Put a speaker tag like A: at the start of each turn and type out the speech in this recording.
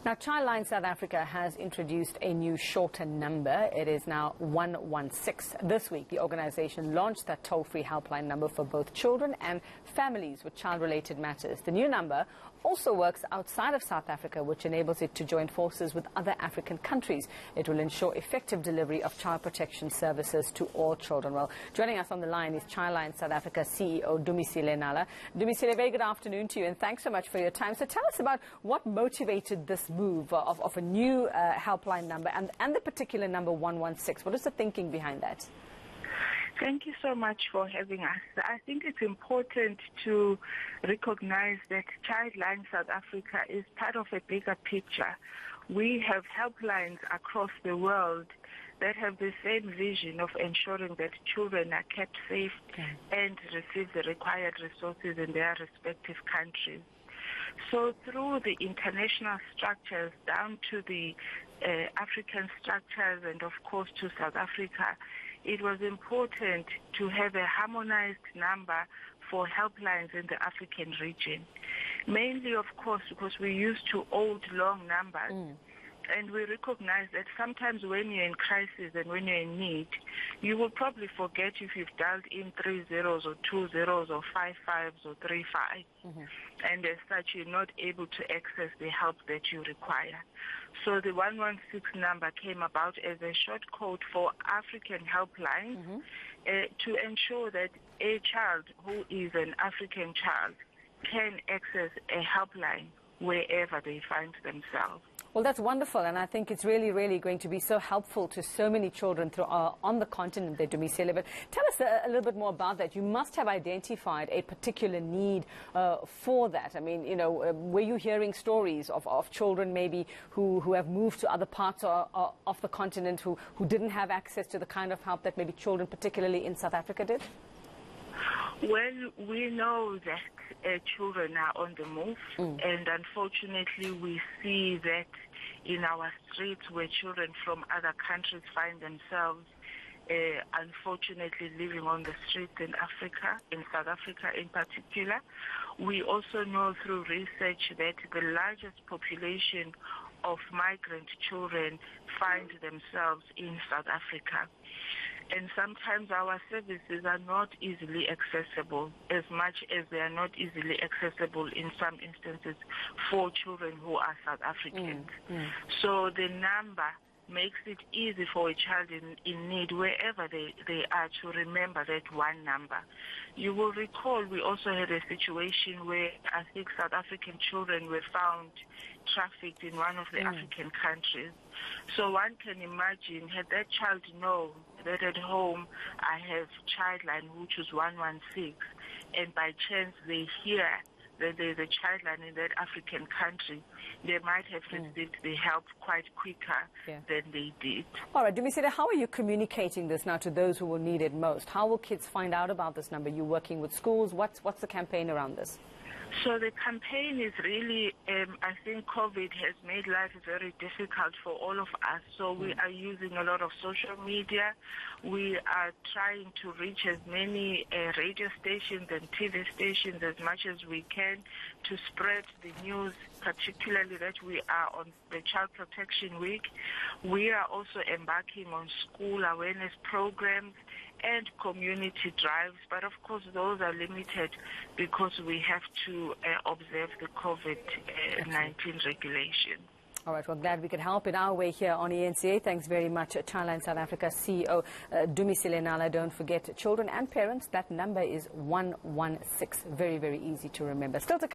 A: Now, Childline South Africa has introduced a new shorter number. It is now 116. This week, the organization launched that toll-free helpline number for both children and families with child-related matters. The new number also works outside of South Africa, which enables it to join forces with other African countries. It will ensure effective delivery of child protection services to all children. Well, joining us on the line is Childline South Africa CEO Dumisile Nala. Dumisile, very good afternoon to you, and thanks so much for your time. So tell us about what motivated this move of a new helpline number and the particular number 116. What is the thinking behind that?
B: Thank you so much for having us. I think it's important to recognize that Childline South Africa is part of a bigger picture. We have helplines across the world that have the same vision of ensuring that children are kept safe and receive the required resources in their respective countries. So through the international structures down to the African structures and of course to South Africa, it was important to have a harmonized number for helplines in the African region. Mainly, of course, because we're used to old, long numbers. And we recognize that sometimes when you're in crisis and when you're in need, you will probably forget if you've dialed in 3 zeros or 2 zeros or 5 fives or 3 fives. And as such, you're not able to access the help that you require. So the 116 number came about as a short code for African helplines to ensure that a child who is an African child can access a helpline wherever they find themselves.
A: Well, that's wonderful, and I think it's really, really going to be so helpful to so many children on the continent there, Dumisile. But tell us a little bit more about that. You must have identified a particular need for that. I mean, you know, were you hearing stories of children maybe who have moved to other parts of the continent who didn't have access to the kind of help that maybe children, particularly in South Africa, did?
B: Well, we know that children are on the move, and unfortunately we see that in our streets where children from other countries find themselves unfortunately living on the streets in Africa, in South Africa in particular. We also know through research that the largest population of migrant children find themselves in South Africa. And sometimes our services are not easily accessible, as much as they are not easily accessible in some instances for children who are South Africans. So the number makes it easy for a child in need, wherever they are, to remember that one number. You will recall we also had a situation where I think South African children were found trafficked in one of the African countries. So one can imagine, had that child known that at home I have Childline, which is 116, and by chance they hear that there's a Childline in that African country, they might have received the help quite quicker than they did.
A: All right, Dumisile, how are you communicating this now to those who will need it most? How will kids find out about this number? You're working with schools. What's the campaign around this?
B: So the campaign is really, I think COVID has made life very difficult for all of us. So we are using a lot of social media. We are trying to reach as many radio stations and TV stations as much as we can to spread the news, particularly that we are on the Child Protection Week. We are also embarking on school awareness programs and community drives, but of course those are limited because we have to observe the COVID-19 regulations.
A: All right, well, glad we could help in our way here on ENCA. Thanks very much, Childline South Africa CEO Dumisile Nala. Don't forget, children and parents, that number is 116. Very, very easy to remember. Still to